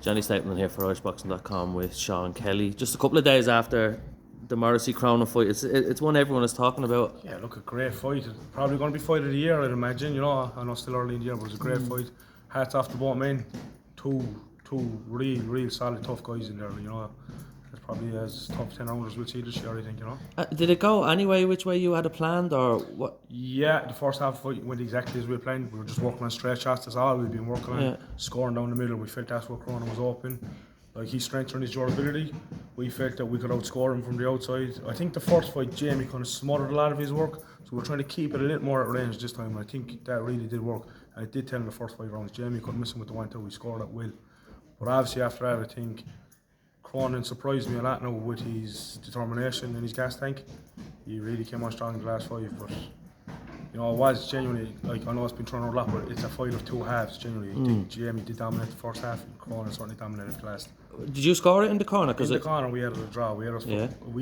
Johnny Stapleton here for IrishBoxing.com with Shaun Kelly. Just a couple of days after the Morrissey-Cronin fight, it's one everyone is talking about. Yeah, look, a great fight. It's probably going to be fight of the year, I'd imagine. You know, I know it's still early in the year, but it's a great fight. Hats off to both men. Two real solid, tough guys in there. You know, it's probably as tough 10 rounders we'll see this year, I think. You know. Did it go anyway? Which way you had it planned, or what? Yeah, the first half of the fight went exactly as we planned. We were just working on straight shots. That's all we've been working on. Scoring down the middle. We felt that's where Cronin was open. Like, he's strengthened his durability. We felt that we could outscore him from the outside. I think the first fight, Jamie kind of smothered a lot of his work, so we're trying to keep it a little more at range this time. I think that really did work, and it did tell in the first 5 rounds. Jamie couldn't miss him with the 1-2. We scored at will. But obviously after that, I think Cronin surprised me a lot now with his determination and his gas tank. He really came on strong in the last 5, but you know, it was genuinely, like, I know it's been thrown out a lot, but it's a fight of 2 halves, genuinely. I think Jamie did dominate the first half, and Cronin certainly dominated the last. Did you score it in the corner? In the corner, we had a draw. We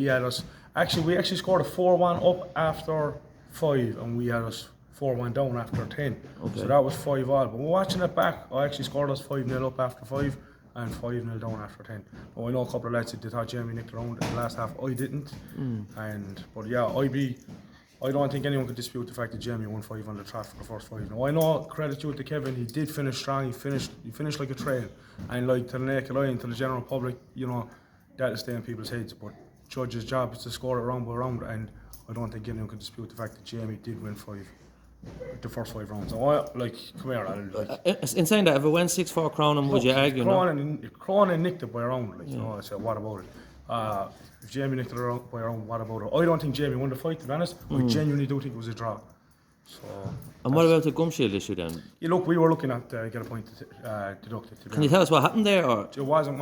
actually scored a 4-1 up after 5, and we had us 4-1 down after 10. Okay. So that was 5-all. But watching it back, I actually scored us 5-0 up after 5 and 5-0 down after 10. But I know a couple of lads that thought Jamie nicked around in the last half. I didn't. But yeah, I don't think anyone could dispute the fact that Jamie won 5 on the trot for the first 5. Now, I know, credit due to Kevin, he did finish strong. He finished like a trail, and like, to the naked eye and to the general public, you know, that'll stay in people's heads. But judge's job is to score it round by round, and I don't think anyone could dispute the fact that Jamie did win 5. The first 5 rounds. So come here. In saying that, if it went 6-4 Cronin, would you argue? Cronin nicked it by a round. Like, you know, I said, what about it? If Jamie nicked it by a round, what about it? I don't think Jamie won the fight, to be honest. I genuinely do think it was a draw. So. And what about the gum shield issue then? Yeah, look, we were looking at get a point deducted. Can you tell us what happened there? Or? It wasn't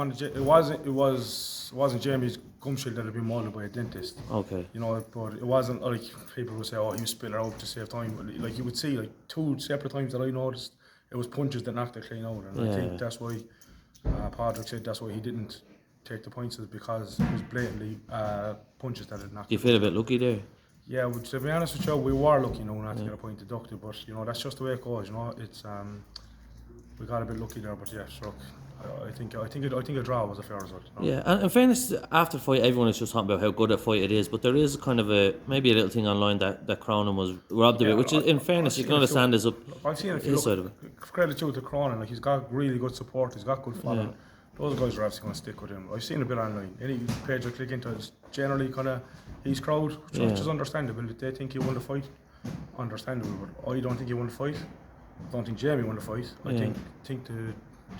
Jamie's gum shield that had been molded by a dentist. Okay. You know, but it wasn't like people would say, oh, you spill it out to save time. Like, you would see, like, 2 separate times that I noticed, it was punches that knocked it clean out, and I think that's why Padraig said that's why he didn't take the points, is because it was blatantly punches that had knocked. Do you feel a bit lucky there? Yeah, well, to be honest with you, we were lucky now not to get a point deducted, but you know, that's just the way it goes. You know, it's we got a bit lucky there, but yeah, sure. I think a draw was a fair result. You know? Yeah, and in fairness, after the fight, everyone is just talking about how good a fight it is, but there is kind of maybe a little thing online that Cronin was robbed of it, which is, in fairness, you can understand is up. I've seen it. Credit to Cronin, like, he's got really good support, he's got good following. Yeah. Those guys are obviously going to stick with him. I've seen a bit online. Any page I click into is generally kind of his crowd, which is understandable. If they think he won the fight, understandable. But I don't think he won the fight. I don't think Jamie won the fight. I think the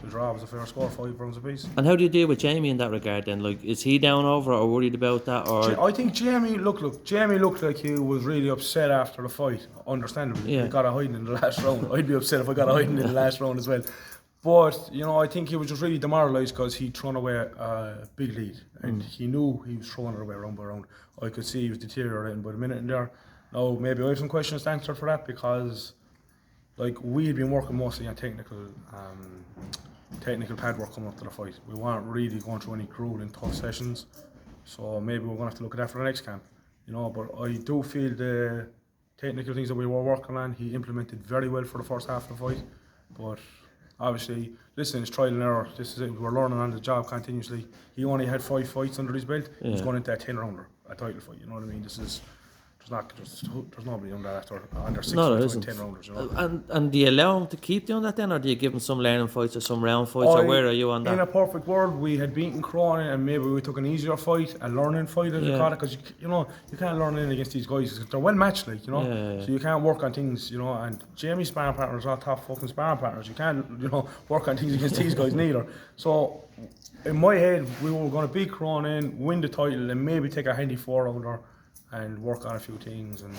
draw was a fair score, 5 rounds apiece. And how do you deal with Jamie in that regard then? Like, is he down over or worried about that? Or I think Jamie looked like he was really upset after the fight. Understandably, he got a hiding in the last round. I'd be upset if I got a hiding in the last round as well. But, you know, I think he was just really demoralised because he'd thrown away a big lead, and he knew he was throwing it away round by round. I could see he was deteriorating by the minute in there. Now, maybe I have some questions to answer for that, because, like, we had been working mostly on technical pad work coming up to the fight. We weren't really going through any grueling, tough sessions, so maybe we're going to have to look at that for the next camp. You know, but I do feel the technical things that we were working on, he implemented very well for the first half of the fight, but obviously, listen, it's trial and error. This is it. We're learning on the job continuously. He only had 5 fights under his belt. He's going into a 10-rounder, a title fight. You know what I mean? There's nobody on that under 6 fights, 10 rounders. You know? And do you allow him to keep doing that then, or do you give him some learning fights or some round fights, or where are you on that? In a perfect world, we had beaten Cronin, and maybe we took an easier fight, a learning fight, as you call it, because you know, you can't learn in against these guys. They're well matched, like, you know, so you can't work on things, you know. And Jamie's sparring partners are top fucking sparring partners. You can't, you know, work on things against these guys neither. So in my head, we were going to beat Cronin, win the title, and maybe take a handy 4-rounder and work on a few things and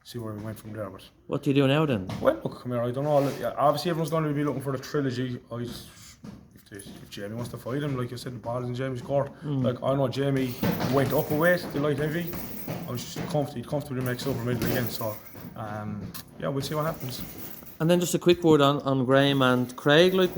see where we went from there. But what do you do now then? Well, look, come here, I don't know. Obviously, everyone's going to be looking for the trilogy. If Jamie wants to fight him, like you said, the ball is in Jamie's court. Like, I know Jamie went up a weight to light heavy. I was just comfortable to make silver medal again. So, yeah, we'll see what happens. And then just a quick word on Graham and Craig. Like,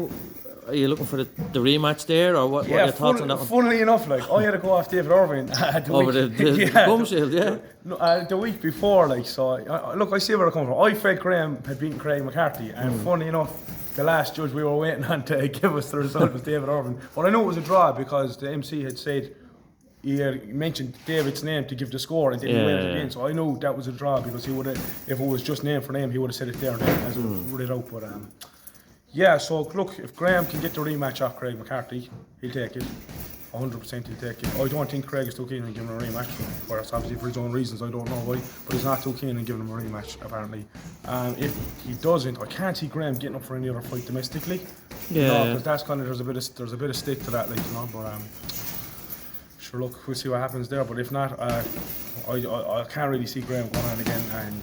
are you looking for the rematch there, or what are your thoughts on that one? Funnily enough, like, I had to go off David Irvine over the gum shield, the week before, like, so look, I see where it comes from. I felt Graham had beaten Craig McCarthy, and funny enough, the last judge we were waiting on to give us the result was David Irvin. But I knew it was a draw because the MC had said he had mentioned David's name to give the score and then he waited again. So I knew that was a draw because he would have, if it was just name for name, he would have said it there and then as it read out. But yeah, so look, if Graham can get the rematch off Craig McCarthy, he'll take it. 100% he'll take it. I don't think Craig is too keen on giving him a rematch. Whereas obviously for his own reasons, I don't know why, but he's not too keen on giving him a rematch apparently. If he doesn't, I can't see Graham getting up for any other fight domestically. Yeah. Because that's kind of there's a bit of stick to that, like, you know. But sure, look, we'll see what happens there. But if not, I can't really see Graham going on again and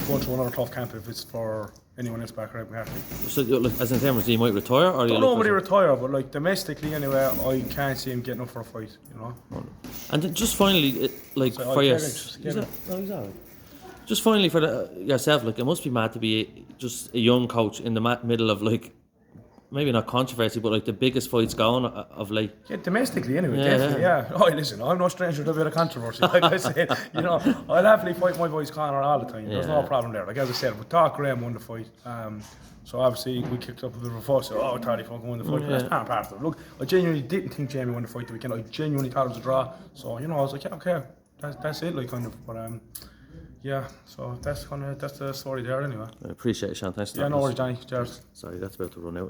going through another tough camp if it's for anyone else back Craig McCarthy. So, look, as in terms, he might retire, or don't know when he retire, but like domestically anyway, I can't see him getting up for a fight. You know. And then just finally, like So, for just finally for yourself, like it must be mad to be just a young coach in the middle of like maybe not controversy, but like the biggest fights going of late. Yeah, domestically anyway, definitely, yeah. Oh, listen, I'm no stranger to a bit of controversy. Like I said, you know, I'll happily fight my boy's corner all the time. There's no problem there. Like as I said, we thought Graham won the fight. So obviously we kicked up a bit of a fuss. I thought he fucking won the fight. That's part of it. Look, I genuinely didn't think Jamie won the fight the weekend. I genuinely thought it was a draw. So, you know, I was like, yeah, okay, that's it, like kind of. But yeah, so that's the story there anyway. I appreciate it, Shaun. Thanks. Yeah, no worries, Johnny. Cheers. Sorry, that's about to run out.